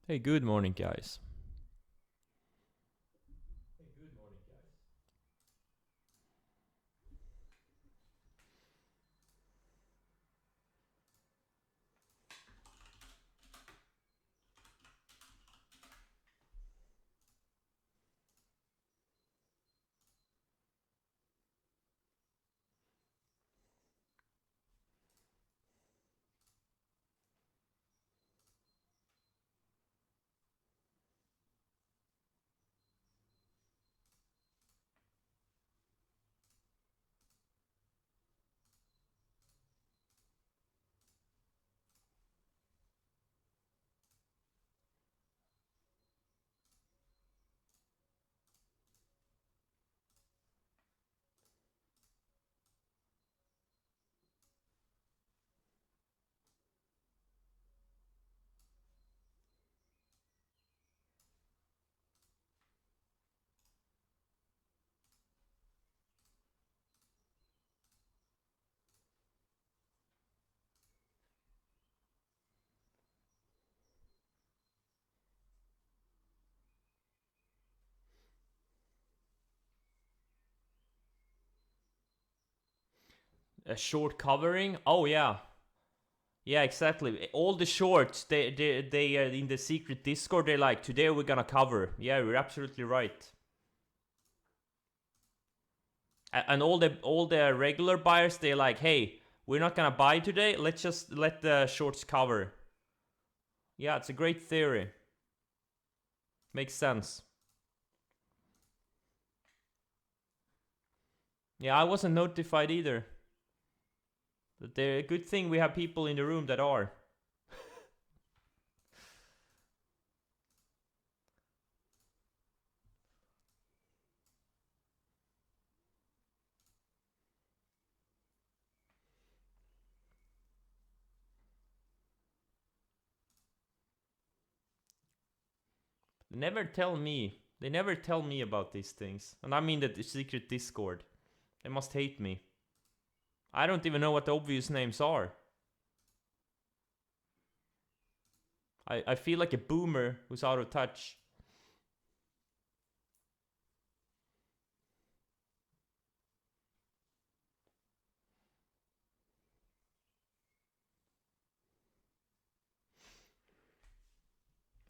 Hey, good morning, guys. A short covering? Oh yeah, yeah, exactly. All the shorts, they in the secret Discord. They're like, today we're gonna cover. Yeah, you're absolutely right. And all the regular buyers, they're like, hey, we're not gonna buy today. Let's just let the shorts cover. Yeah, it's a great theory. Makes sense. Yeah, I wasn't notified either. But the good thing we have people in the room that are. They never tell me. They never tell me about these things. And I mean the secret Discord. They must hate me. I don't even know what the obvious names are. I feel like a boomer who's out of touch.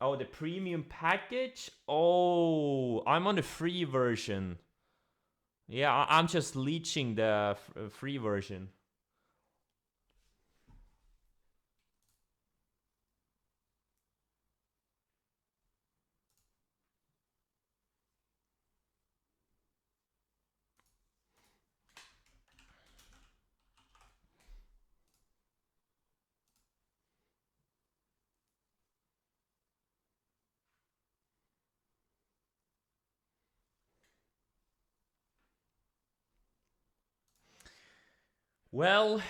Oh, the premium package? Oh, I'm on the free version. Yeah, I'm just leeching the free version. Well,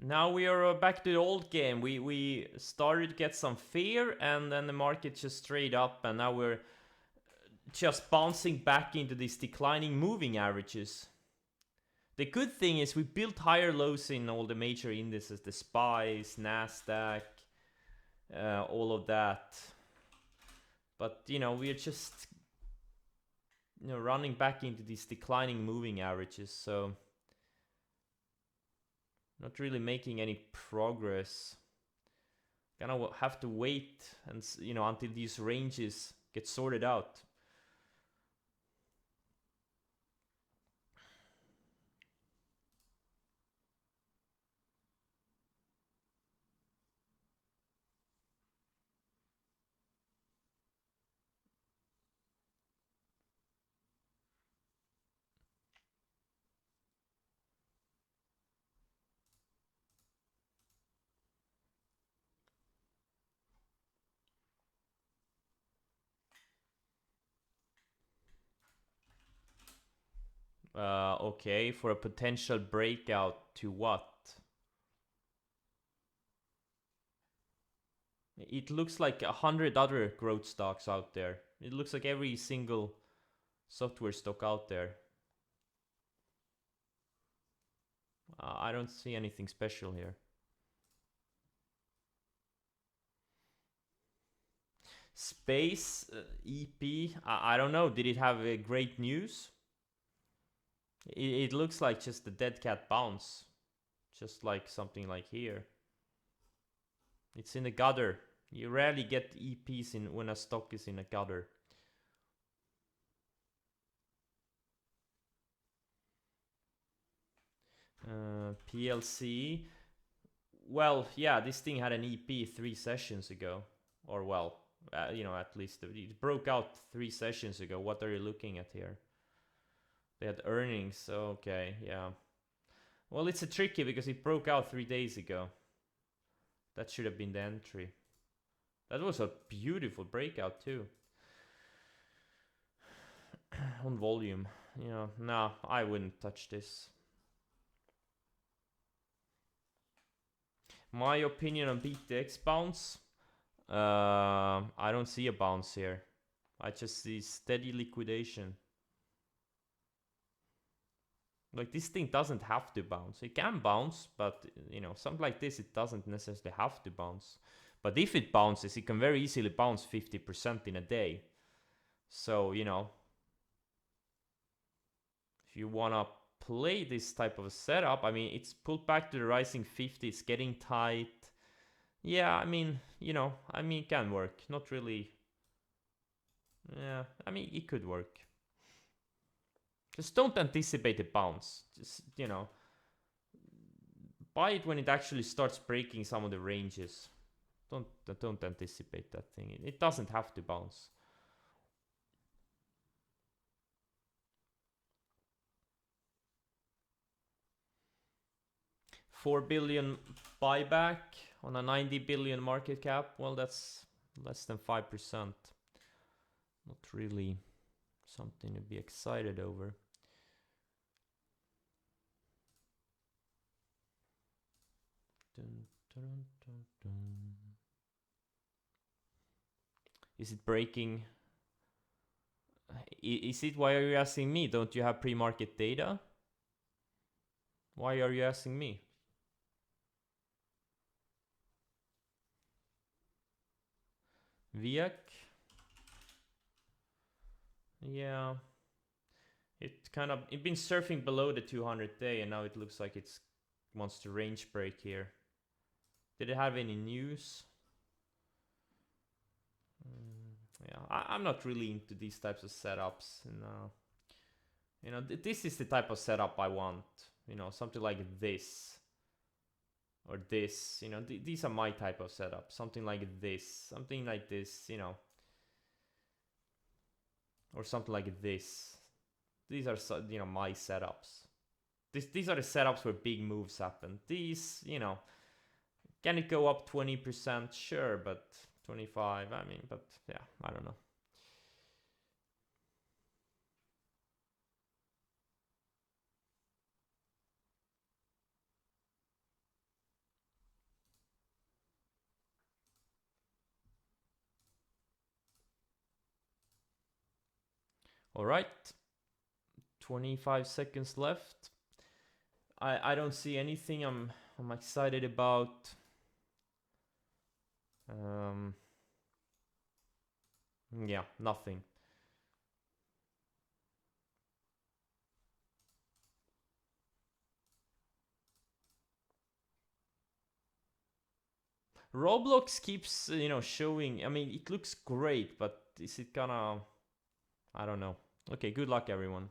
now we are back to the old game. We started to get some fear, and then the market just straight up, and now we're just bouncing back into these declining moving averages. The good thing is we built higher lows in all the major indices, the SPYs, Nasdaq, all of that. But we're just running back into these declining moving averages, so not really making any progress. Gonna have to wait and until these ranges get sorted out. Okay, for a potential breakout to what? It looks like 100 other growth stocks out there. It looks like every single software stock out there. I don't see anything special here. Space EP. I don't know. Did it have great news? It looks like just the dead cat bounce, just like something like here. It's in the gutter. You rarely get EPs in when a stock is in a gutter. PLC. Well, yeah, this thing had an EP 3 sessions ago, or well, at least it broke out 3 sessions ago. What are you looking at here? They had earnings. Okay, yeah. Well, it's a tricky because it broke out 3 days ago. That should have been the entry. That was a beautiful breakout too. On volume, no, I wouldn't touch this. My opinion on BTX bounce. I don't see a bounce here. I just see steady liquidation. Like, this thing doesn't have to bounce. It can bounce, but something like this, it doesn't necessarily have to bounce. But if it bounces, it can very easily bounce 50% in a day. So, if you wanna play this type of a setup, I mean, it's pulled back to the rising 50, it's getting tight. Yeah, I mean, it can work. Not really. Yeah, I mean, it could work. Just don't anticipate a bounce. Just, buy it when it actually starts breaking some of the ranges. Don't anticipate that thing. It doesn't have to bounce. $4 billion buyback on a 90 billion market cap. Well, that's less than 5%. Not really something to be excited over. Dun, dun, dun, dun. Is it breaking? Is it? Why are you asking me? Don't you have pre-market data? Why are you asking me? VIAC? Yeah. It's been surfing below the 200 day, and now it looks like it wants to range break here. Did it have any news? Yeah, I'm not really into these types of setups. This is the type of setup I want. Something like this. Or this. These are my type of setup. Something like this. Something like this, Or something like this. These are, my setups. These are the setups where big moves happen. These, can it go up 20%? Sure, but 25, I mean, but yeah, I don't know. All right, 25 seconds left. I don't see anything I'm excited about. Yeah, nothing. Roblox keeps, showing. I mean, it looks great, but is it gonna? I don't know. Okay, good luck, everyone.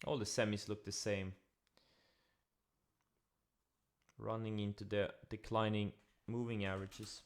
All the semis look the same. Running into the declining moving averages.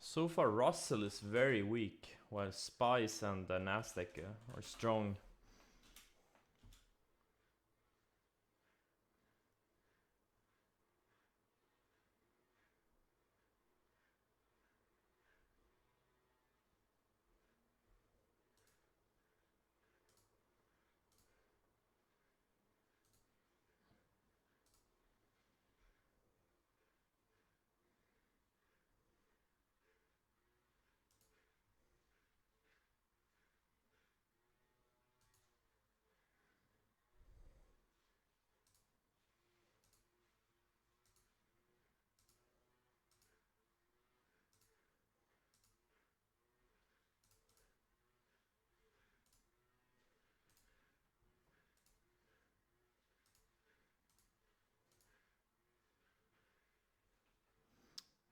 So far, Russell is very weak, while Spice and the Nasdaq are strong.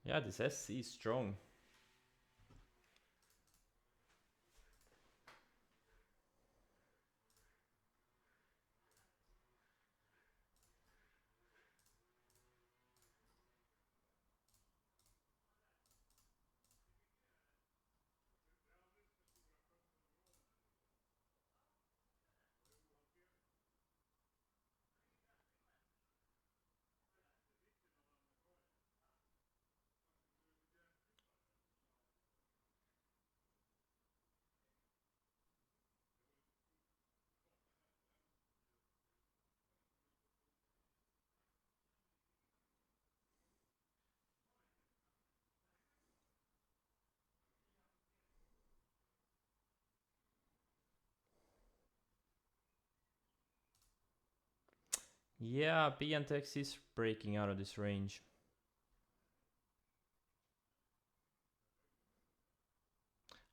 Yeah, this SC is strong. Yeah, BNTX is breaking out of this range.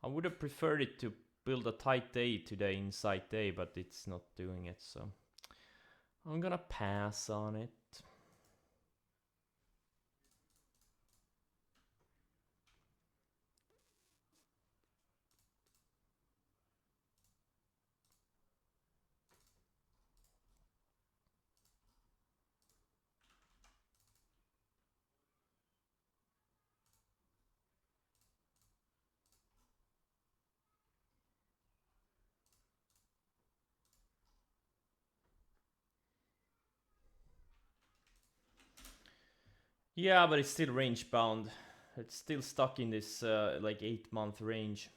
I would have preferred it to build a tight day today inside day, but it's not doing it, so I'm gonna pass on it. Yeah, but it's still range bound. It's still stuck in this like 8-month range.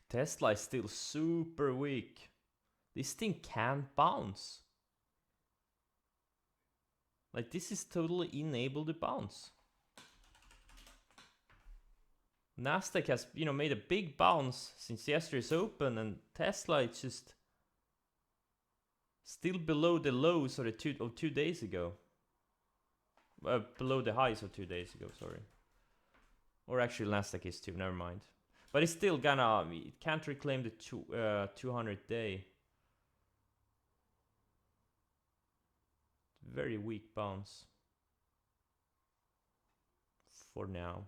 Tesla is still super weak. This thing can't bounce. Like, this is totally unable to bounce. Nasdaq has, you know, made a big bounce since yesterday's open, and Tesla is just still below the lows of 2 days ago. Below the highs of 2 days ago, sorry. Or actually Nasdaq is too, never mind. But it's still gonna, it can't reclaim the 200 day. Very weak bounce. For now.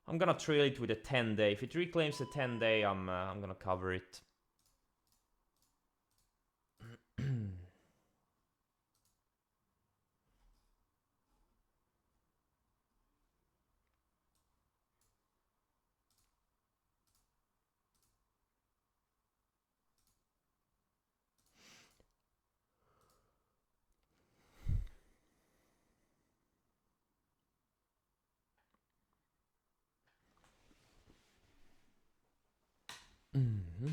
I'm gonna trail it with a 10 day. If it reclaims the 10 day, I'm gonna cover it. Mm-hmm.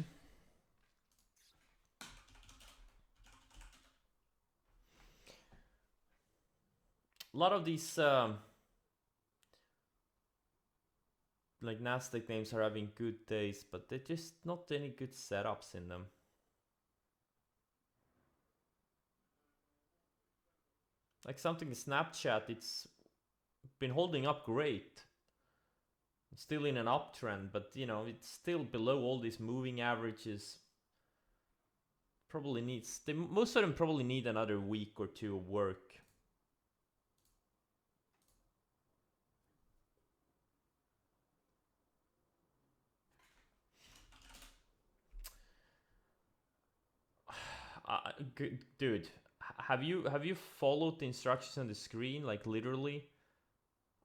A lot of these like Nasdaq names are having good days, but they're just not any good setups in them. Like something in Snapchat, it's been holding up great. It's still in an uptrend, but you know, it's still below all these moving averages. Probably needs, most of them probably need another week or two of work. Dude, have you followed the instructions on the screen? Like literally,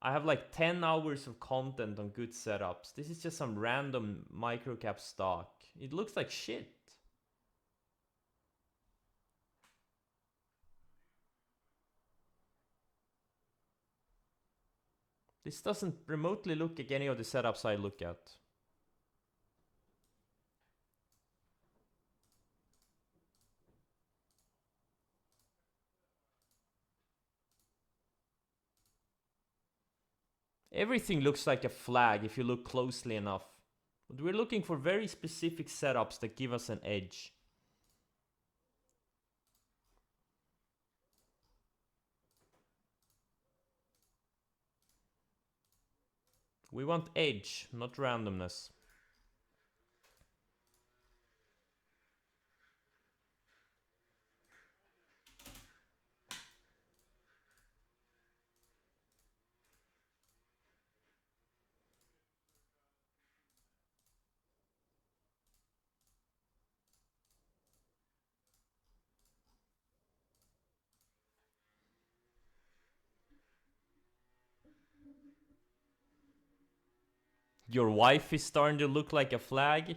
I have like 10 hours of content on good setups. This is just some random microcap stock. It looks like shit. This doesn't remotely look like any of the setups I look at. Everything looks like a flag if you look closely enough. But we're looking for very specific setups that give us an edge. We want edge, not randomness. Your wife is starting to look like a flag.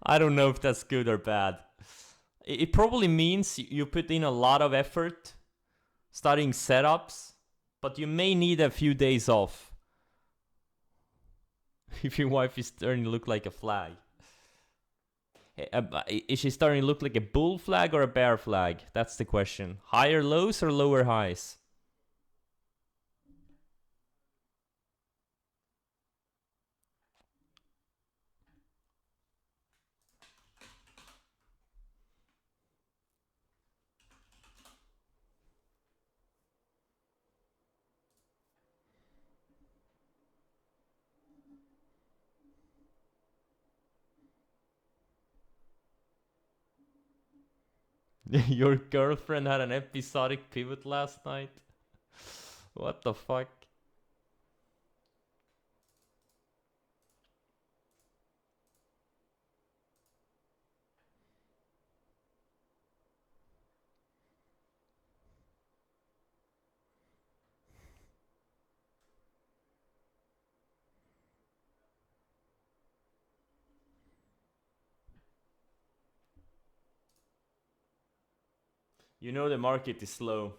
I don't know if that's good or bad. It probably means you put in a lot of effort studying setups, but you may need a few days off if your wife is starting to look like a flag. Is she starting to look like a bull flag or a bear flag? That's the question. Higher lows or lower highs? Your girlfriend had an episodic pivot last night? What the fuck? You know the market is slow.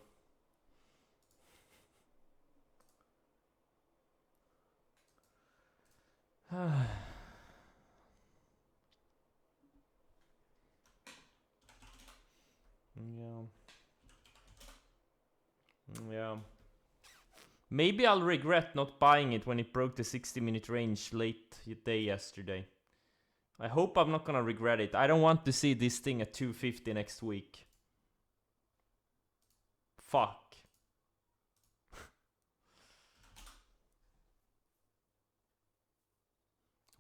Yeah. Maybe I'll regret not buying it when it broke the 60-minute range late day yesterday. I hope I'm not gonna regret it. I don't want to see this thing at 250 next week. Fuck.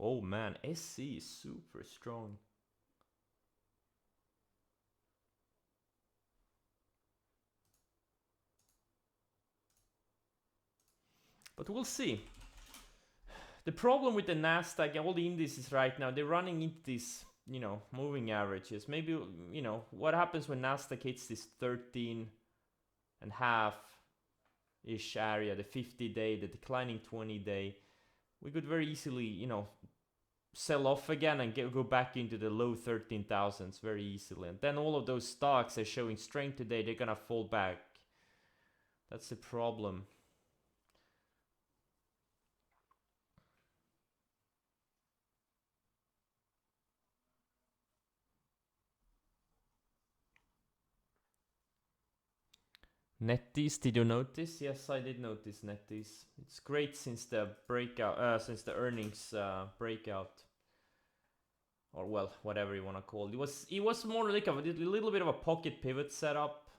Oh man, SC is super strong. But we'll see. The problem with the Nasdaq and all the indices right now, they're running into these, moving averages. Maybe, what happens when Nasdaq hits this 13 and half ish area, the 50-day, the declining 20-day, we could very easily, sell off again and go back into the low 13,000s very easily. And then all of those stocks are showing strength today, they're gonna fall back. That's the problem. NetEase, did you notice? Yes, I did notice NetEase. It's great since the breakout, since the earnings breakout, or well, whatever you want to call it. It was more like a little bit of a pocket pivot setup,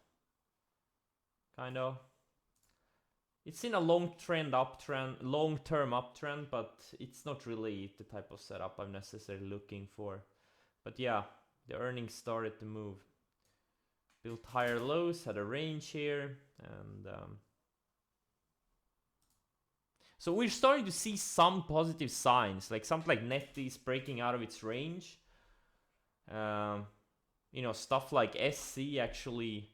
kind of. It's in a long-term uptrend, but it's not really the type of setup I'm necessarily looking for. But yeah, the earnings started to move. Built higher lows, had a range here, and so we're starting to see some positive signs, like something like NetEase breaking out of its range. Stuff like SC actually,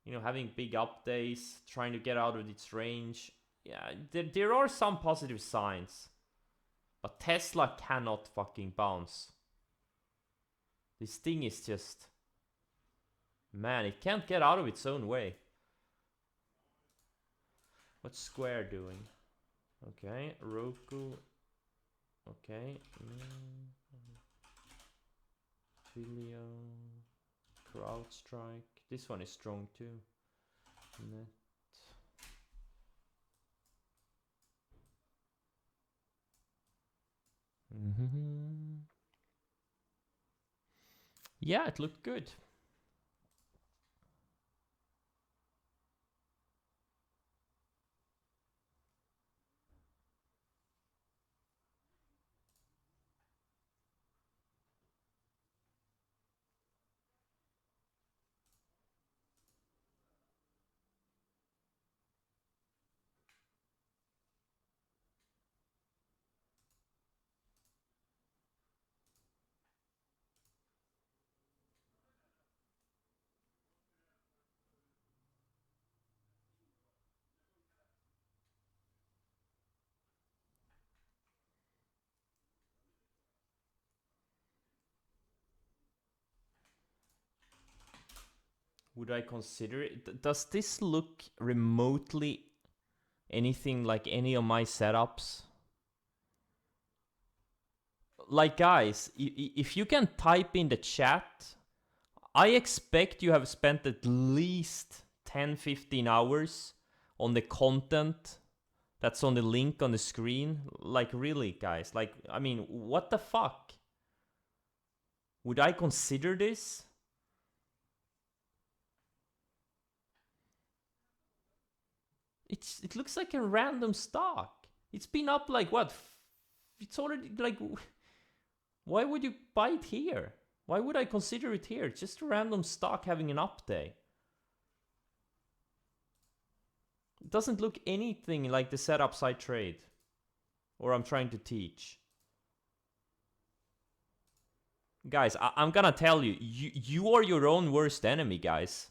having big up days, trying to get out of its range. Yeah, there are some positive signs, but Tesla cannot fucking bounce. This thing is just, man, it can't get out of its own way. What's Square doing? Okay, Roku. Okay. Twilio. CrowdStrike. This one is strong too. Net. Yeah, it looked good. Would I consider it? Does this look remotely anything like any of my setups? Like, guys, if you can type in the chat, I expect you have spent at least 10-15 hours on the content that's on the link on the screen. Like, really, guys, like, I mean, what the fuck? Would I consider this? It looks like a random stock. It's been up like what? It's already like. Why would you buy it here? Why would I consider it here? It's just a random stock having an up day. It doesn't look anything like the setups I trade or I'm trying to teach. Guys, I'm gonna tell you, you are your own worst enemy, guys.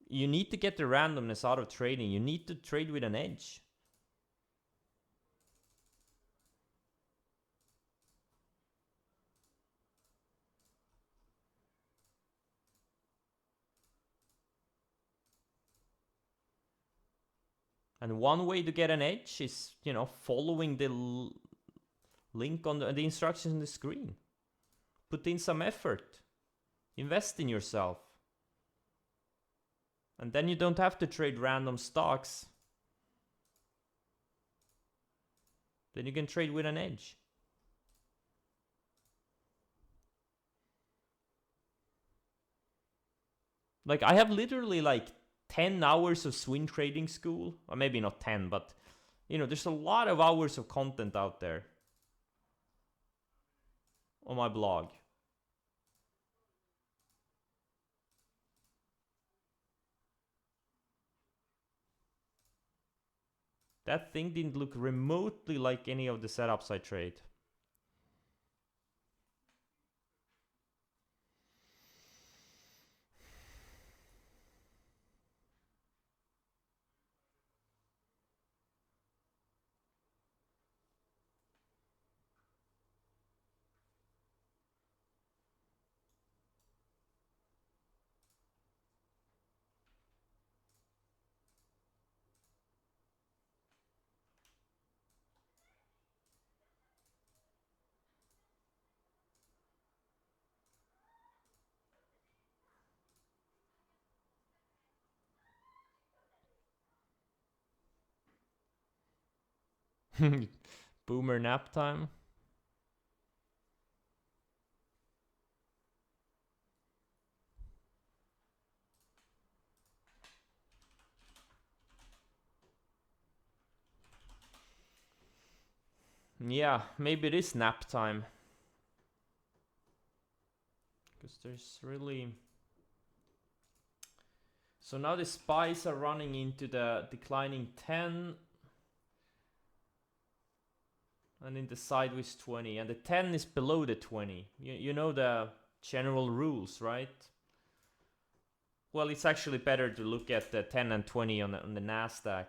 You need to get the randomness out of trading. You need to trade with an edge. And one way to get an edge is, following Link on the instructions on the screen. Put in some effort. Invest in yourself. And then you don't have to trade random stocks. Then you can trade with an edge. Like, I have literally like 10 hours of swing trading school. Or maybe not 10, but you know, there's a lot of hours of content out there on my blog. That thing didn't look remotely like any of the setups I trade. Boomer nap time. Yeah, maybe it is nap time. Because there's really... So now the spies are running into the declining 10. And in the sideways 20. And the 10 is below the 20. You know the general rules, right? Well, it's actually better to look at the 10 and 20 on the Nasdaq.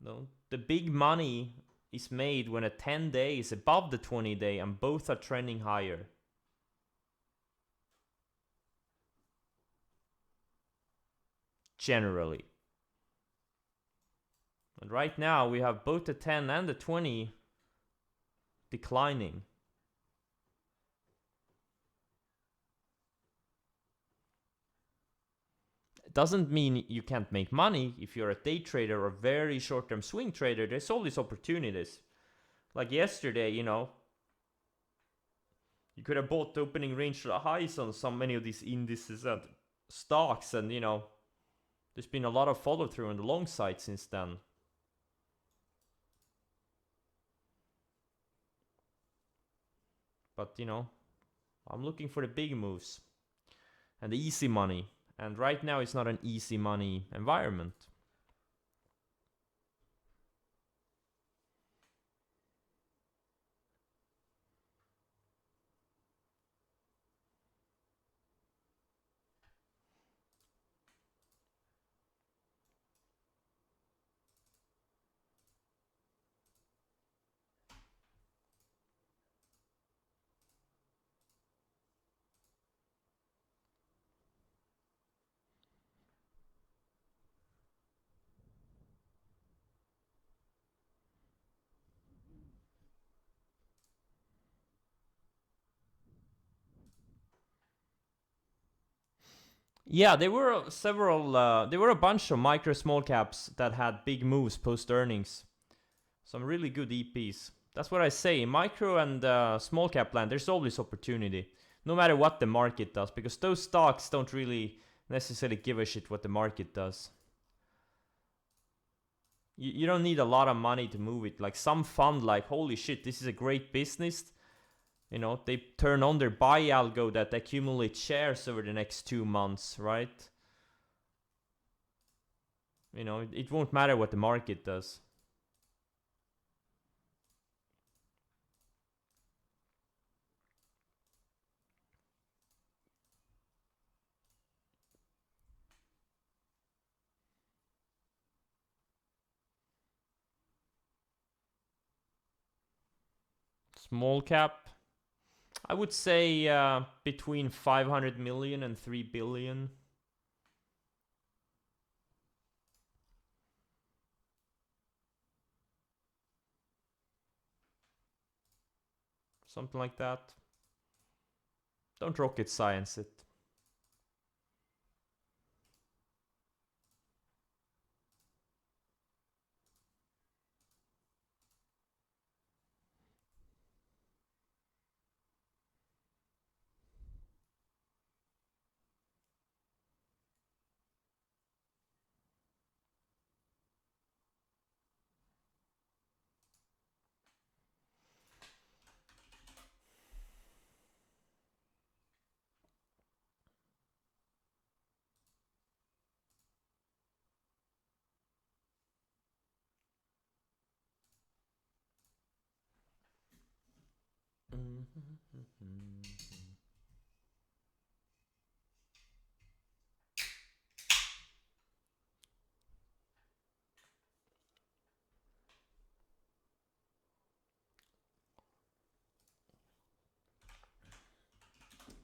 No, the big money is made when a 10-day is above the 20-day and both are trending higher. Generally. And right now we have both the 10 and the 20 declining. It doesn't mean you can't make money if you're a day trader or very short-term swing trader. There's always opportunities. Like yesterday, you know, you could have bought the opening range highs on so many of these indices and stocks, and you know, there's been a lot of follow-through on the long side since then. But you know, I'm looking for the big moves and the easy money. And right now it's not an easy money environment. Yeah, there were several, there were a bunch of micro small caps that had big moves post earnings. Some really good EPs. That's what I say. In micro and small cap land, there's always opportunity. No matter what the market does, because those stocks don't really necessarily give a shit what the market does. You don't need a lot of money to move it. Like some fund, like, holy shit, this is a great business. You know, they turn on their buy algo that accumulates shares over the next 2 months, right? You know, it won't matter what the market does. Small cap, I would say between 500 million and 3 billion. something like that. Don't rocket science it.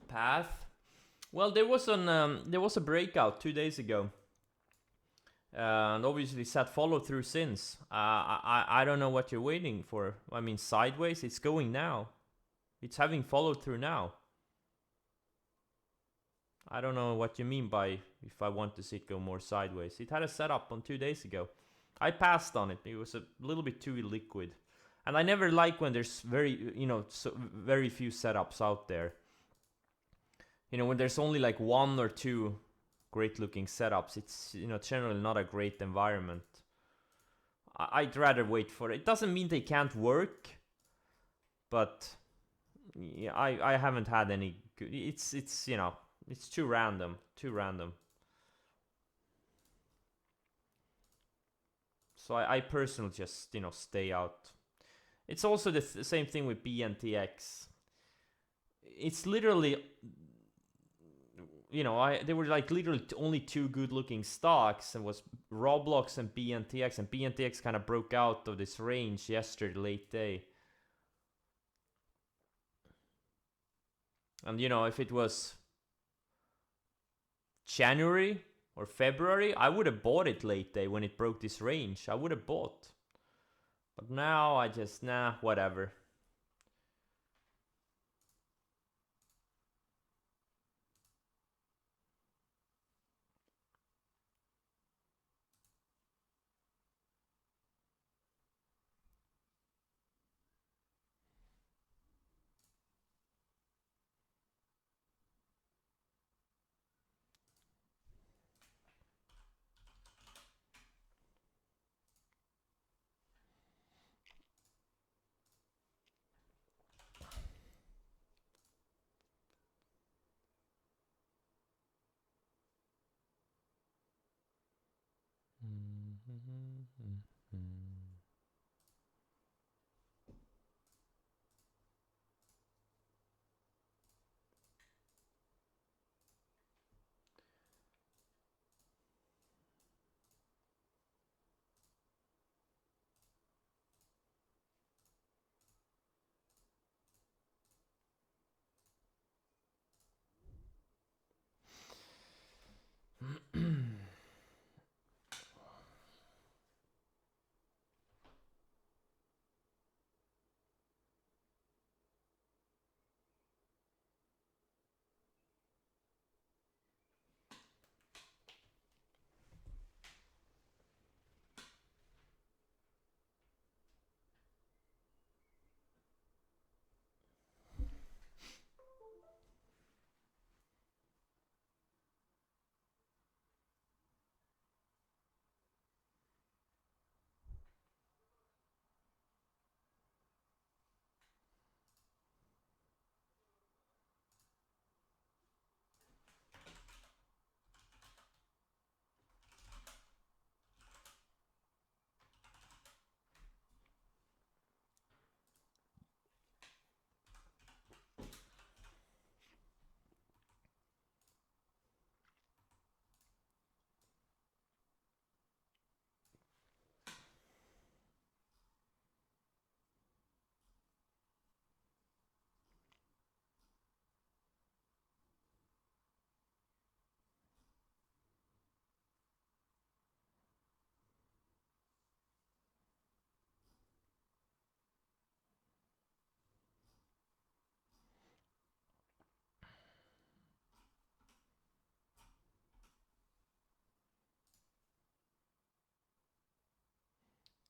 Path. Well, there was a breakout 2 days ago, and obviously sat follow through since. I don't know what you're waiting for. I mean, sideways. It's going now. It's having followed through now. I don't know what you mean by if I want to see it go more sideways. It had a setup on 2 days ago. I passed on it. It was a little bit too illiquid. And I never like when there's very few setups out there. When there's only like one or two great looking setups, it's generally not a great environment. I'd rather wait for it. It doesn't mean they can't work, but yeah, I haven't had any good. It's too random. So I personally just stay out. It's also the same thing with BNTX. It's literally there were like literally only two good looking stocks, and was Roblox and BNTX, and BNTX kind of broke out of this range yesterday late day. And if it was January or February, I would have bought it late day when it broke this range. I would have bought. But now I just, whatever.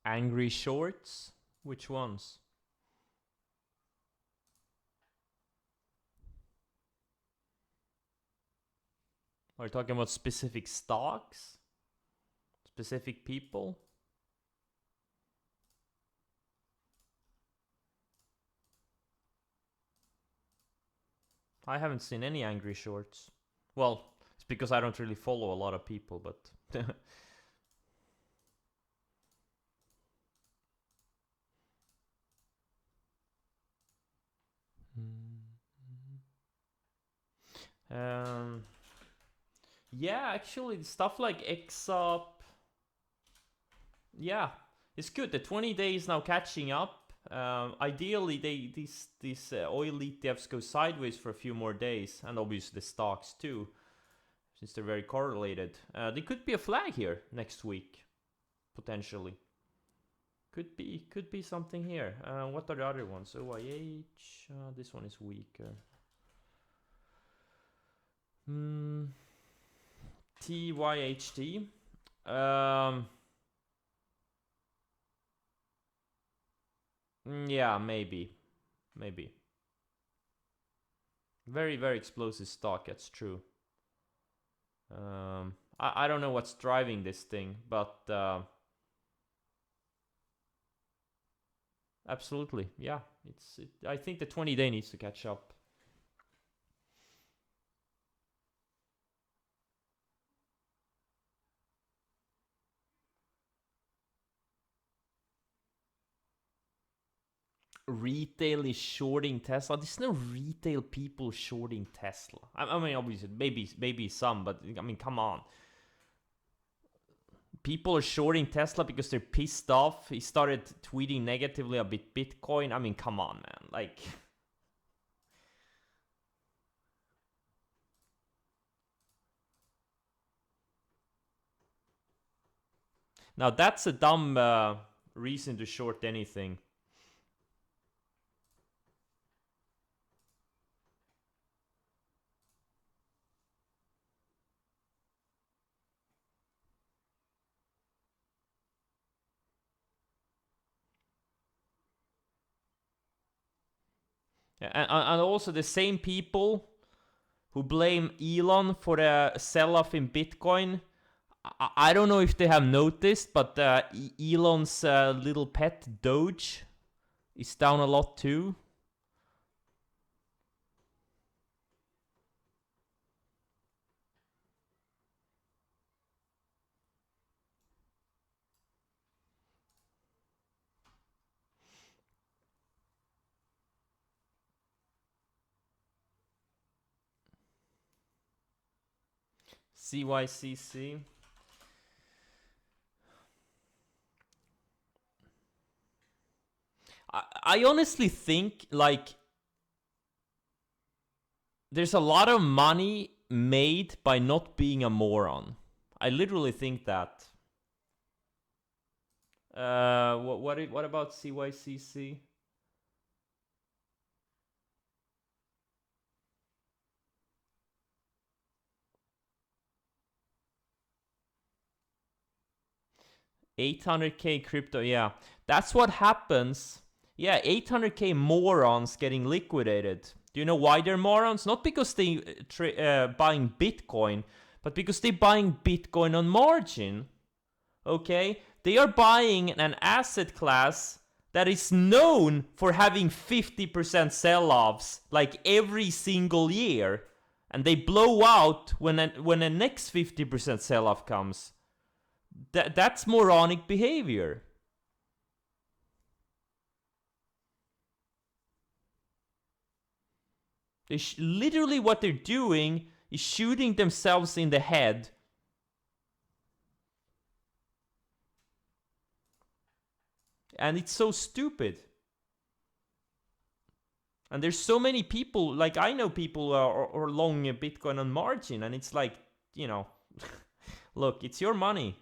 Angry shorts? Which ones? Are you talking about specific stocks? Specific people? I haven't seen any angry shorts. Well, it's because I don't really follow a lot of people, but um, yeah, actually, stuff like XUP, yeah, it's good. The 20-day is now catching up. Ideally, these oil ETFs go sideways for a few more days, and obviously the stocks too, since they're very correlated. There could be a flag here next week, potentially. Could be something here. What are the other ones? OIH. This one is weaker. TYHT. Yeah, maybe. Very, very explosive stock, that's true. I don't know what's driving this thing, but absolutely, yeah. I think the 20-day needs to catch up. Retail is shorting Tesla. There's no retail people shorting Tesla. I mean, obviously, maybe some, but I mean, come on. People are shorting Tesla because they're pissed off. He started tweeting negatively about Bitcoin. I mean, come on, man. Like, now that's a dumb reason to short anything. And also the same people who blame Elon for the sell-off in Bitcoin. I don't know if they have noticed, but Elon's little pet Doge is down a lot too. CYCC. I honestly think, like, there's a lot of money made by not being a moron. I literally think that. What about CYCC? $800K crypto, yeah. That's what happens. Yeah, 800K morons getting liquidated. Do you know why they're morons? Not because they buying Bitcoin, but because they're buying Bitcoin on margin. Okay? They are buying an asset class that is known for having 50% sell-offs like every single year. And they blow out when the next 50% sell-off comes. That's moronic behavior. Literally what they're doing is shooting themselves in the head. And it's so stupid. And there's so many people, like I know people who are long Bitcoin on margin, and it's like, you know, look, it's your money.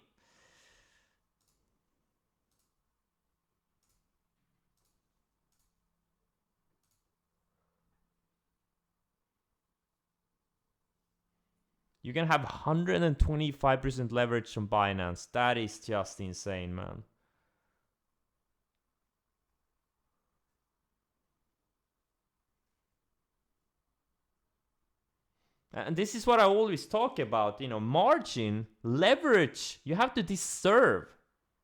You can have 125% leverage from Binance. That is just insane, man. And this is what I always talk about, margin, leverage. You have to deserve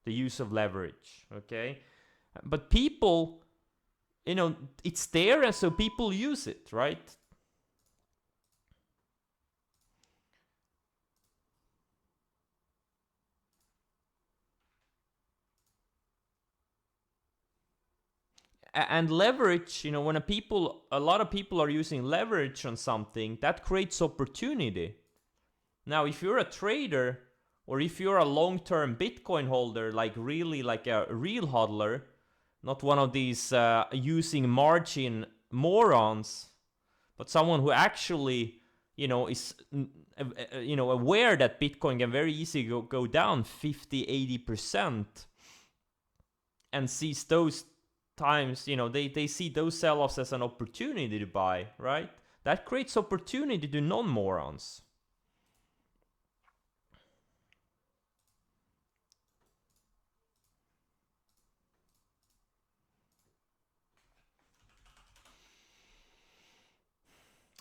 the use of leverage, okay? But people, it's there, and so people use it, right? And leverage, when a lot of people are using leverage on something, that creates opportunity. Now, if you're a trader, or if you're a long-term Bitcoin holder, like really like a real hodler, not one of these using margin morons, but someone who actually, is aware that Bitcoin can very easily go down 50-80%, and sees those times, they see those sell-offs as an opportunity to buy, right? That creates opportunity to non-morons.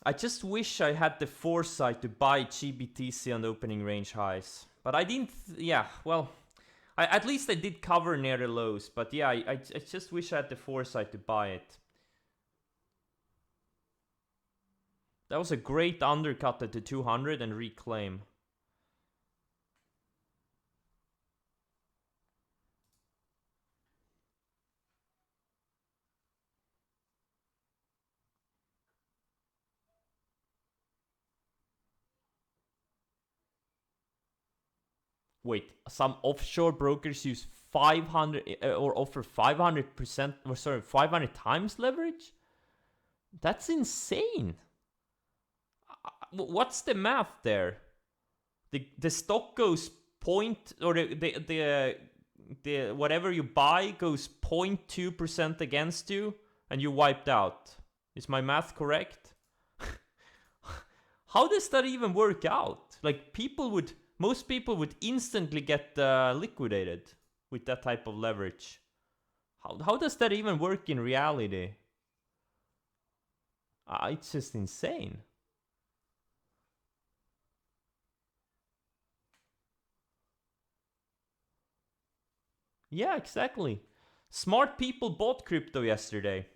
I just wish I had the foresight to buy GBTC on the opening range highs. But I didn't, yeah, well, at least I did cover near the lows. But yeah, I just wish I had the foresight to buy it. That was a great undercut at the 200 and reclaim. Wait, some offshore brokers use 500 or offer 500%, or sorry, 500 times leverage? That's insane. What's the math there? The stock goes point, or the whatever you buy goes 0.2% against you, and you wiped out. Is my math correct? How does that even work out? Like, most people would instantly get liquidated with that type of leverage. How does that even work in reality? It's just insane. Yeah, exactly. Smart people bought crypto yesterday.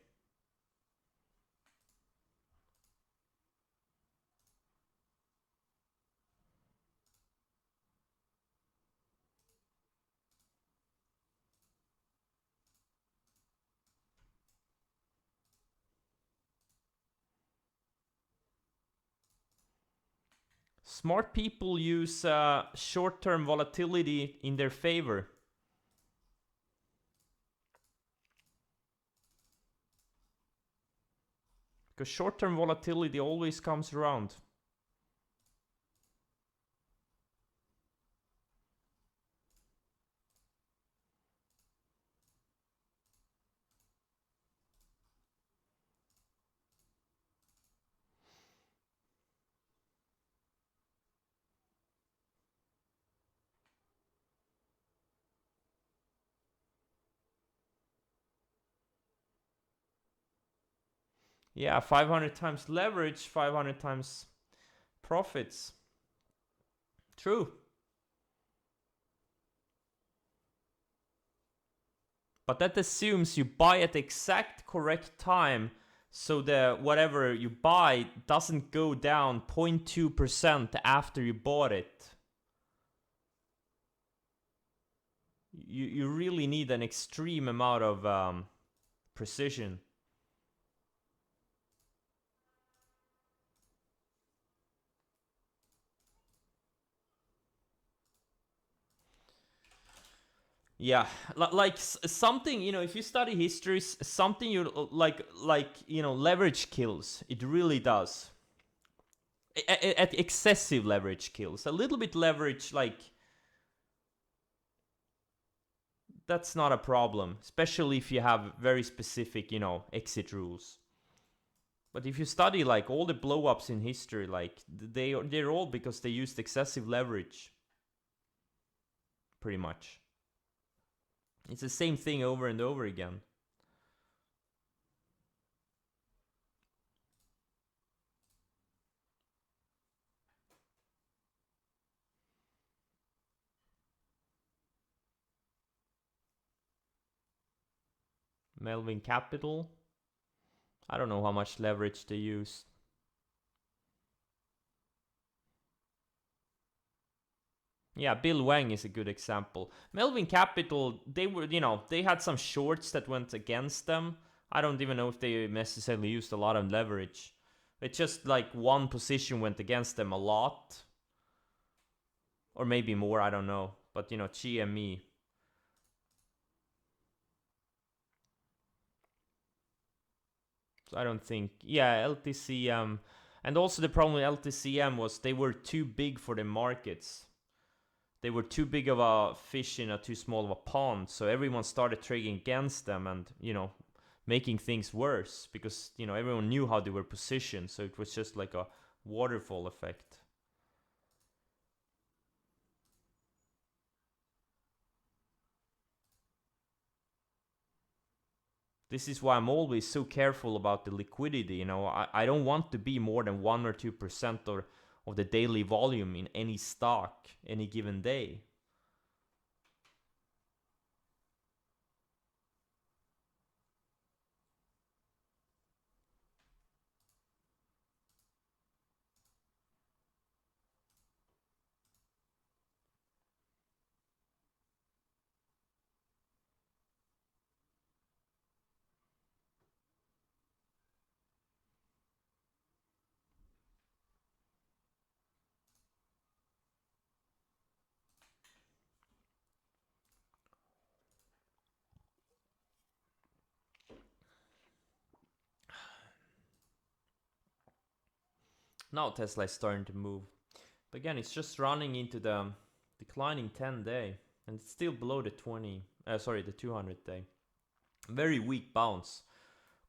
Smart people use short-term volatility in their favor. Because short-term volatility always comes around. Yeah, 500 times leverage, 500 times profits. True. But that assumes you buy at the exact correct time, so the whatever you buy doesn't go down 0.2% after you bought it. You really need an extreme amount of precision. Yeah, like something, if you study history, something you like leverage kills. It really does. At excessive leverage kills. A little bit leverage, like, that's not a problem, especially if you have very specific, exit rules. But if you study like all the blow-ups in history, like they're all because they used excessive leverage. Pretty much. It's the same thing over and over again. Melvin Capital. I don't know how much leverage they use. Yeah, Bill Wang is a good example. Melvin Capital, they were, they had some shorts that went against them. I don't even know if they necessarily used a lot of leverage. It's just like one position went against them a lot. Or maybe more, I don't know. But, GME. So I don't think. Yeah, LTCM. And also the problem with LTCM was they were too big for the markets. They were too big of a fish in a too small of a pond, so everyone started trading against them and, making things worse because, everyone knew how they were positioned, so it was just like a waterfall effect. This is why I'm always so careful about the liquidity. I don't want to be more than 1 or 2% of the daily volume in any stock any given day. Now Tesla is starting to move. But again, it's just running into the declining 10-day, and it's still below the the 200-day. Very weak bounce.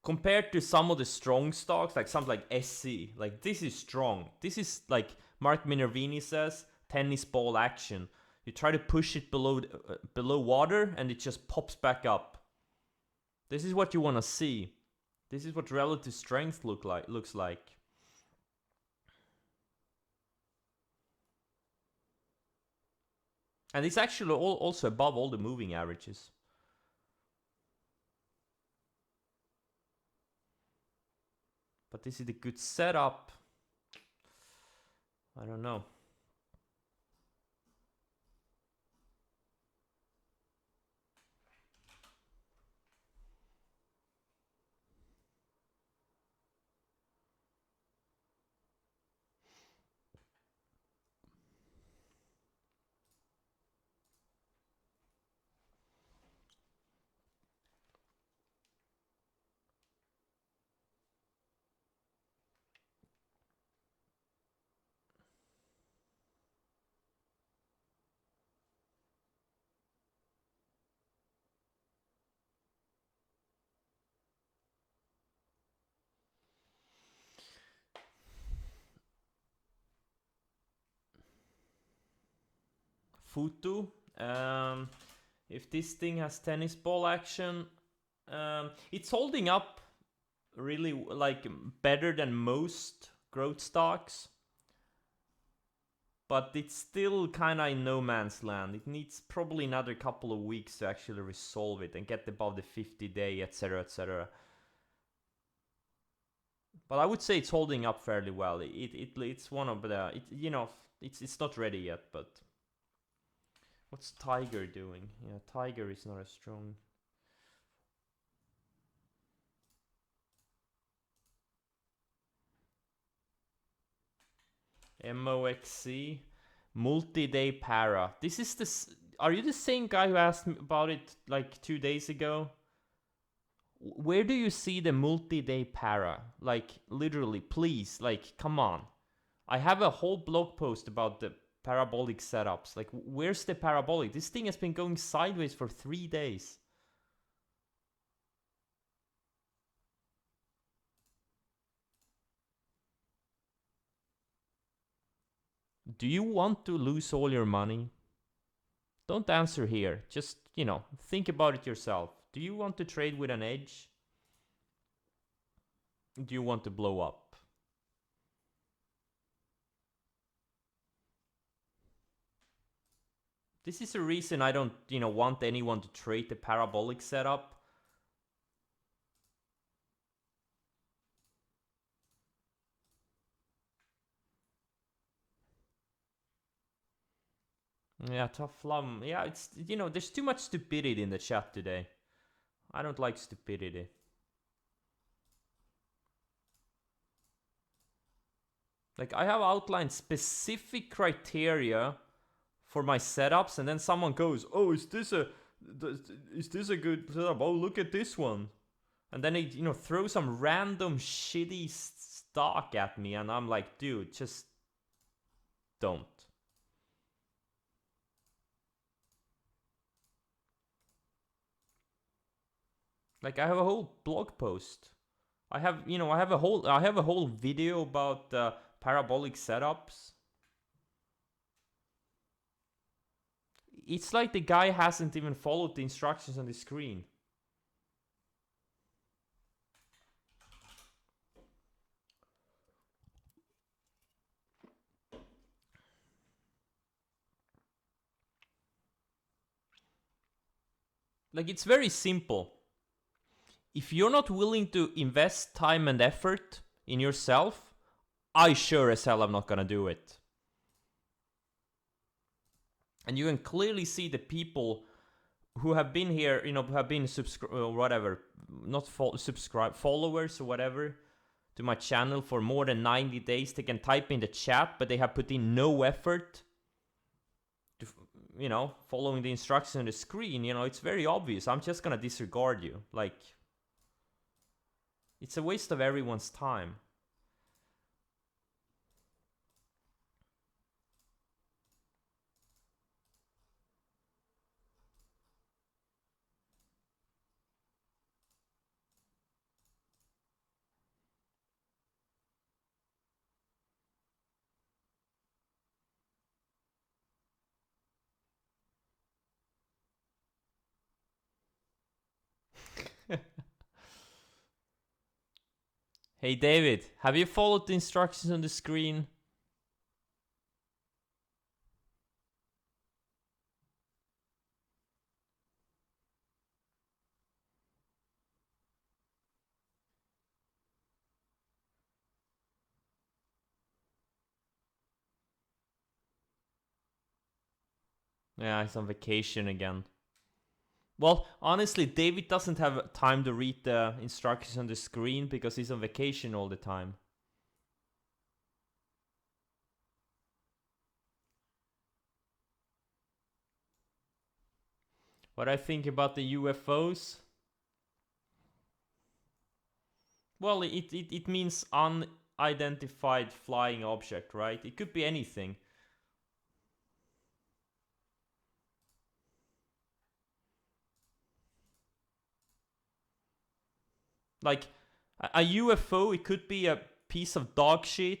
Compared to some of the strong stocks, like something like SC, like this is strong. This is like Mark Minervini says, tennis ball action. You try to push it below water, and it just pops back up. This is what you want to see. This is what relative strength looks like. And it's actually also above all the moving averages. But this is a good setup. I don't know. Futu. If this thing has tennis ball action, it's holding up really like better than most growth stocks, but it's still kind of in no man's land. It needs probably another couple of weeks to actually resolve it and get above the 50-day, etc., etc. But I would say it's holding up fairly well. It's one of the it's not ready yet, but what's Tiger doing? Yeah, Tiger is not as strong. MOXC, multi-day para. This is this. Are you the same guy who asked me about it like 2 days ago? Where do you see the multi-day para? Like literally, please, like come on. I have a whole blog post about the parabolic setups. Like where's the parabolic? This thing has been going sideways for 3 days. Do you want to lose all your money? Don't answer here. Just, think about it yourself. Do you want to trade with an edge? Do you want to blow up? This is a reason I don't, want anyone to trade the parabolic setup. Yeah, tough love. Yeah, it's, there's too much stupidity in the chat today. I don't like stupidity. Like, I have outlined specific criteria for my setups, and then someone goes, "Oh, is this a good setup? Oh, look at this one," and then they throw some random shitty stock at me, and I'm like, dude, just don't. Like, I have a whole blog post. I have a whole video about parabolic setups. It's like the guy hasn't even followed the instructions on the screen. Like, it's very simple. If you're not willing to invest time and effort in yourself, I sure as hell am not gonna do it. And you can clearly see the people who have been here, who have been followers or whatever to my channel for more than 90 days. They can type in the chat, but they have put in no effort to, following the instructions on the screen. It's very obvious. I'm just gonna disregard you. Like, it's a waste of everyone's time. Hey David, have you followed the instructions on the screen? Yeah, he's on vacation again. Well, honestly, David doesn't have time to read the instructions on the screen because he's on vacation all the time. What I think about the UFOs? Well, it means unidentified flying object, right? It could be anything. Like, a UFO, it could be a piece of dog shit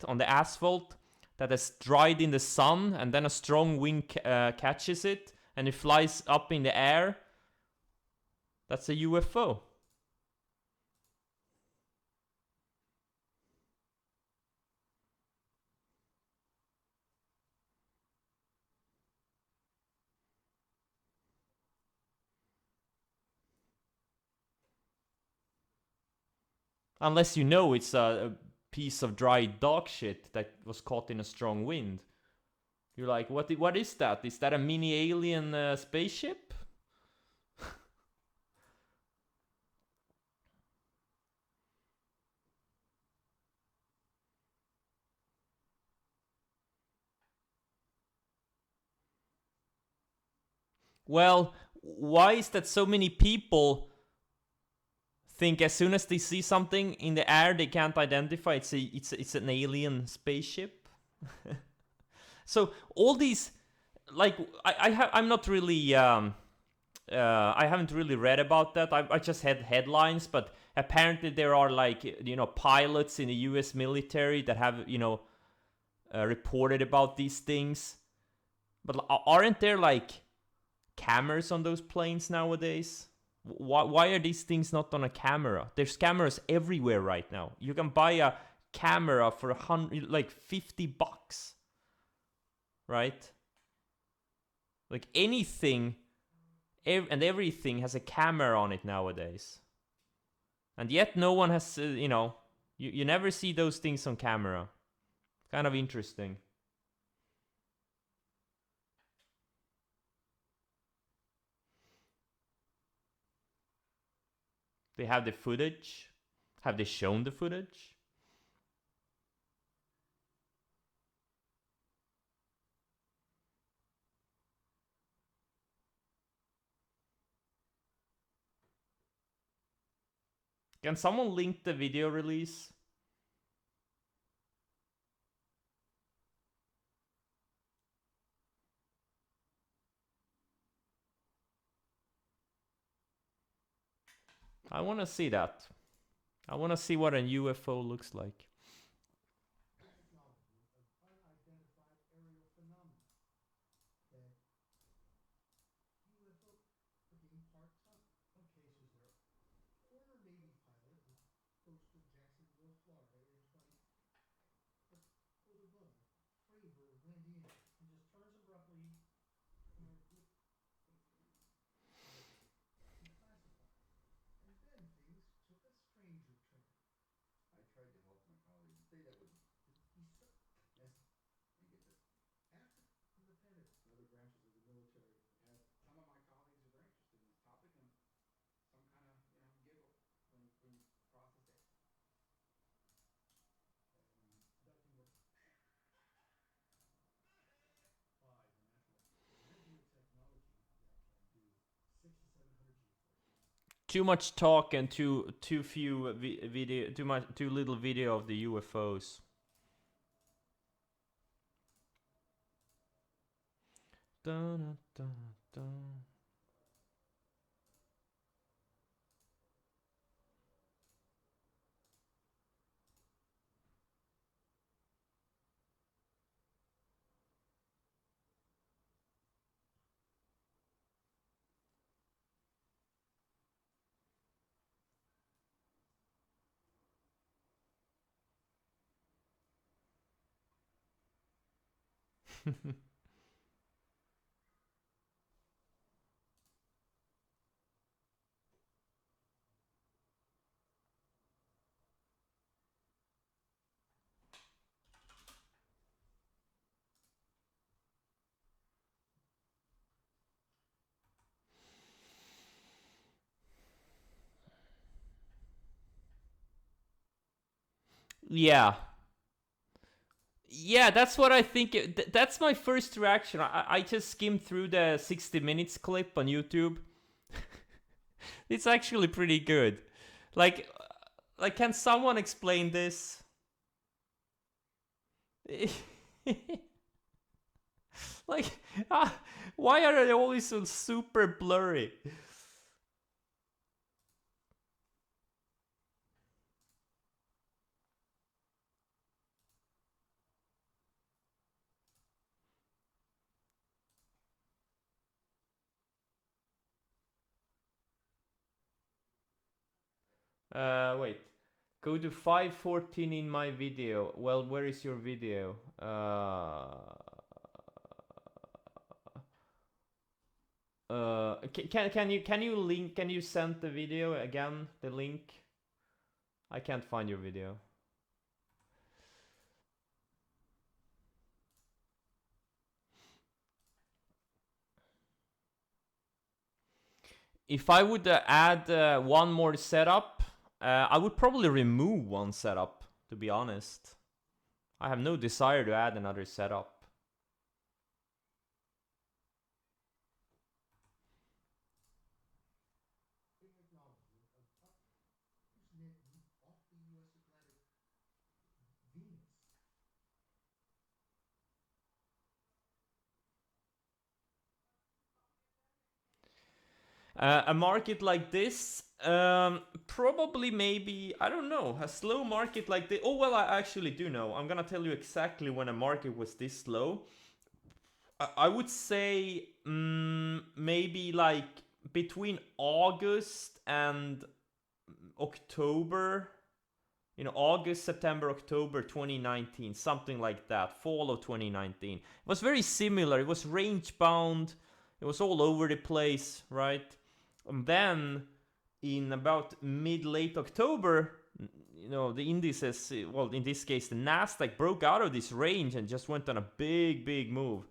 on the asphalt that has dried in the sun, and then a strong wind catches it, and it flies up in the air. That's a UFO. Unless it's a piece of dry dog shit that was caught in a strong wind. You're like, what is that? Is that a mini alien spaceship? Well, why is that so many people think as soon as they see something in the air they can't identify it's an alien spaceship? So all these, like, I'm not really I haven't really read about that. I just had headlines, but apparently there are, like, pilots in the US military that have reported about these things. But aren't there, like, cameras on those planes nowadays? Why are these things not on a camera? There's cameras everywhere right now. You can buy a camera for $50, right? Like, anything and everything has a camera on it nowadays. And yet no one has, you never see those things on camera. Kind of interesting. They have the footage. Have they shown the footage? Can someone link the video release? I want to see that. I want to see what a UFO looks like. Too much talk and too few video, too little video of the UFOs. Dun, dun, dun. Yeah. Yeah, that's what I think. That's my first reaction. I just skimmed through the 60 minutes clip on YouTube. It's actually pretty good. Like, can someone explain this? Like, why are they always so super blurry? Wait. Go to 514 in my video. Well, where is your video? Can you link? Can you send the video again? The link. I can't find your video. If I would add one more setup, I would probably remove one setup. To be honest, I have no desire to add another setup. A market like this, probably maybe, I don't know, a slow market like this. Oh, well, I actually do know. I'm gonna tell you exactly when a market was this slow. I would say maybe like between August and October. August, September, October 2019, something like that, fall of 2019. It was very similar. It was range bound. It was all over the place, right? And then in about mid-late October, the indices, well, in this case, the Nasdaq broke out of this range and just went on a big move.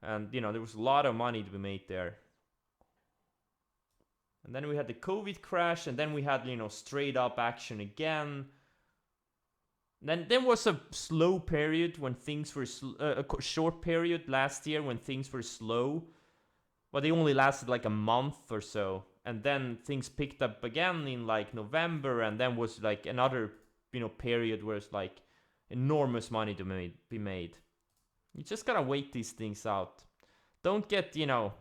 And, there was a lot of money to be made there. And then we had the COVID crash, and then we had, you know, straight up action again. Then there was a slow period when things were a short period last year when things were slow, but they only lasted like a month or so, and then things picked up again in like November, and then was like another, you know, period where it's like enormous money to be made. You just gotta wait these things out. Don't get, you know,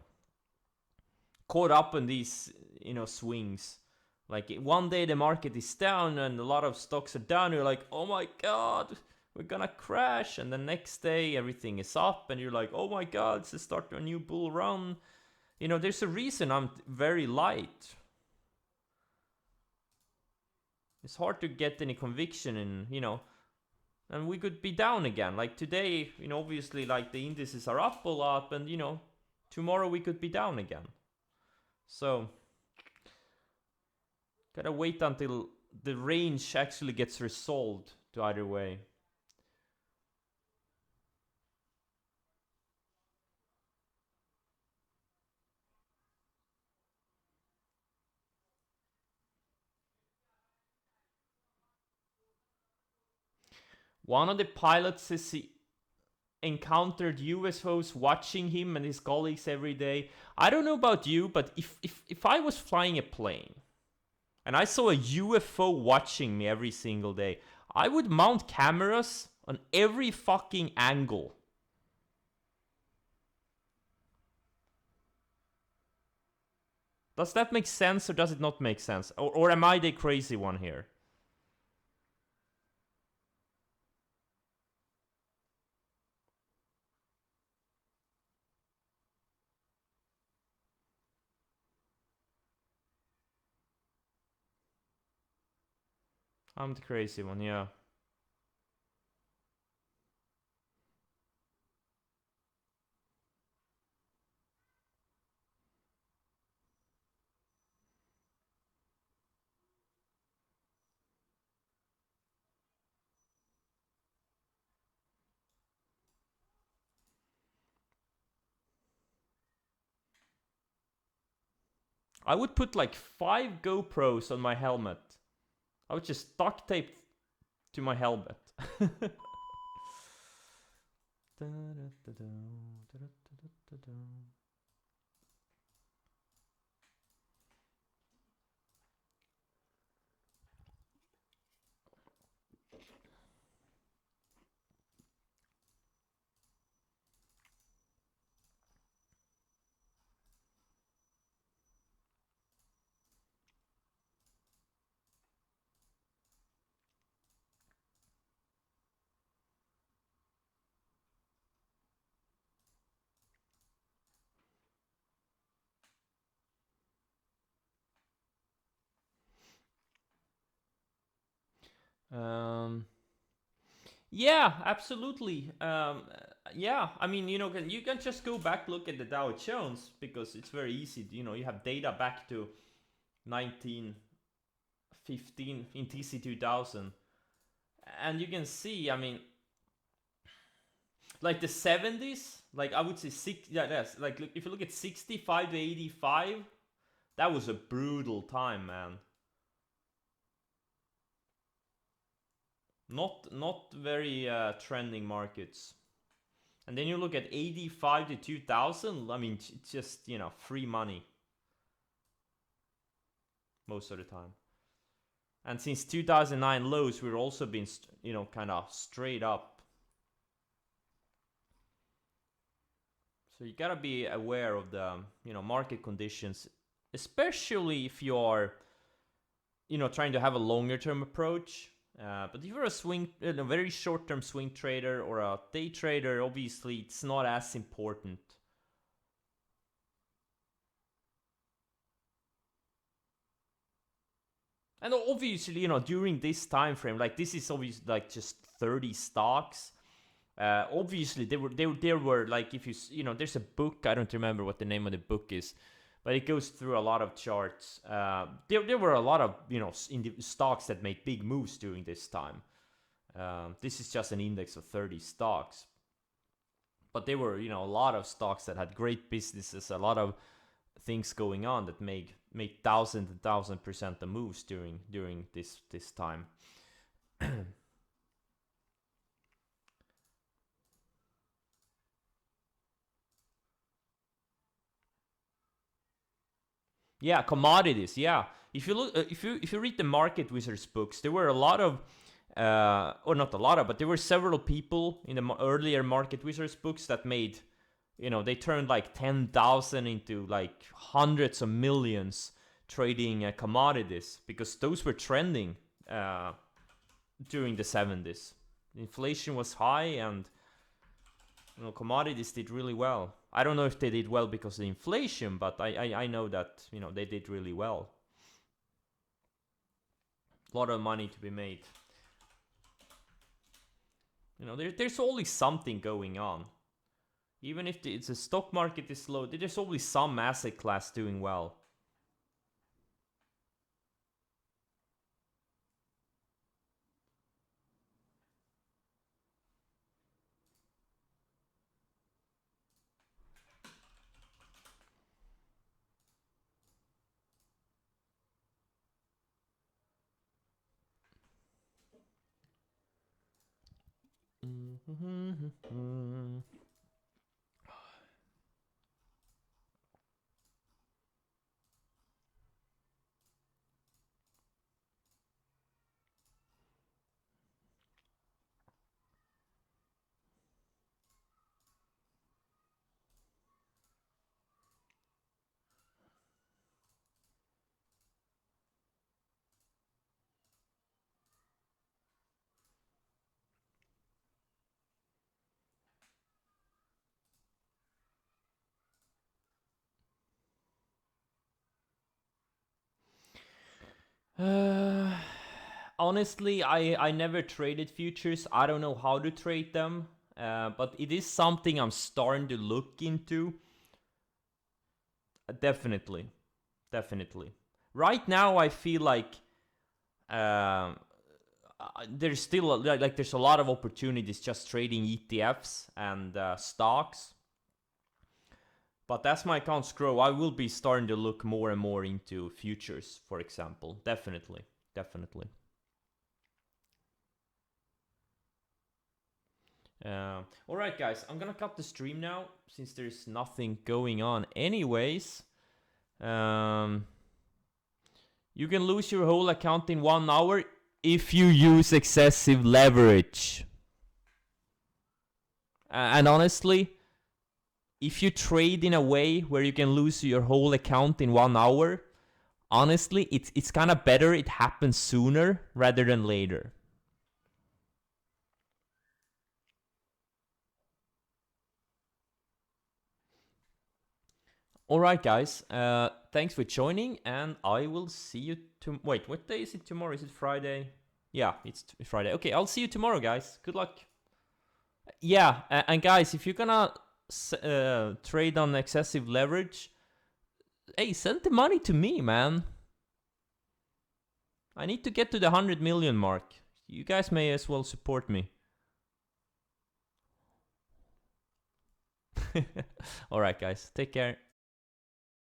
caught up in these, you know, swings. Like one day the market is down and a lot of stocks are down. You're like, oh my god, we're gonna crash. And the next day everything is up, and you're like, oh my god, it's the start of a new bull run. You know, there's a reason I'm very light. It's hard to get any conviction in, you know, and we could be down again. Like today, you know, obviously, like the indices are up a lot, and you know, tomorrow we could be down again. So, gotta wait until the range actually gets resolved to either way. One of the pilots says he encountered UFOs watching him and his colleagues every day. I don't know about you, but if I was flying a plane and I saw a UFO watching me every single day, I would mount cameras on every fucking angle. Does that make sense or does it not make sense? Or am I the crazy one here? I'm the crazy one, yeah. I would put like 5 GoPros on my helmet. I would just duct tape to my helmet. Um, yeah, absolutely. Yeah, I mean, you know, you can just go back look at the Dow Jones because it's very easy. You know, you have data back to 1915 in TC 2000, and you can see. I mean, like the 70s, like I would say six. Yeah, that's like if you look at 65 to 85, that was a brutal time, man. Not very trending markets. And then you look at 85 to 2000, I mean, it's just, you know, free money most of the time. And since 2009 lows, we've also been, you know, kind of straight up. So you gotta be aware of the, you know, market conditions, especially if you are, you know, trying to have a longer term approach. But if you're a very short term swing trader or a day trader, obviously it's not as important. And obviously, you know, during this time frame, like this is obviously like just 30 stocks. Obviously, there were like if you know, there's a book. I don't remember what the name of the book is, but it goes through a lot of charts. There were a lot of, you know, in the stocks that made big moves during this time. This is just an index of 30 stocks, but there were, you know, a lot of stocks that had great businesses, a lot of things going on that made made thousands and 1,000% of moves during this time. Yeah, commodities. Yeah, if you look, if you read the Market Wizards books, there were a lot of, or not a lot of, but there were several people in the earlier Market Wizards books that made, they turned like 10,000 into like hundreds of millions trading commodities, because those were trending during the 70s. Inflation was high, and commodities did really well. I don't know if they did well because of the inflation, but I know that they did really well. A lot of money to be made. There's always something going on. Even if the stock market is slow, there's always some asset class doing well. Honestly, I never traded futures. I don't know how to trade them, but it is something I'm starting to look into. Definitely, definitely. Right now, I feel like there's still there's a lot of opportunities just trading ETFs and stocks. But as my accounts grow, I will be starting to look more and more into futures, for example. Definitely, definitely. All right, guys, I'm gonna cut the stream now since there's nothing going on. Anyways, you can lose your whole account in 1 hour if you use excessive leverage. And honestly, if you trade in a way where you can lose your whole account in 1 hour, honestly, it's kind of better it happens sooner rather than later. All right, guys. Thanks for joining, and I will see you wait, what day is it tomorrow? Is it Friday? Yeah, it's Friday. Okay, I'll see you tomorrow, guys. Good luck. Yeah, and guys, if you're gonna trade on excessive leverage, hey, send the money to me, man. I need to get to the 100 million mark. You guys may as well support me. All right, guys. Take care.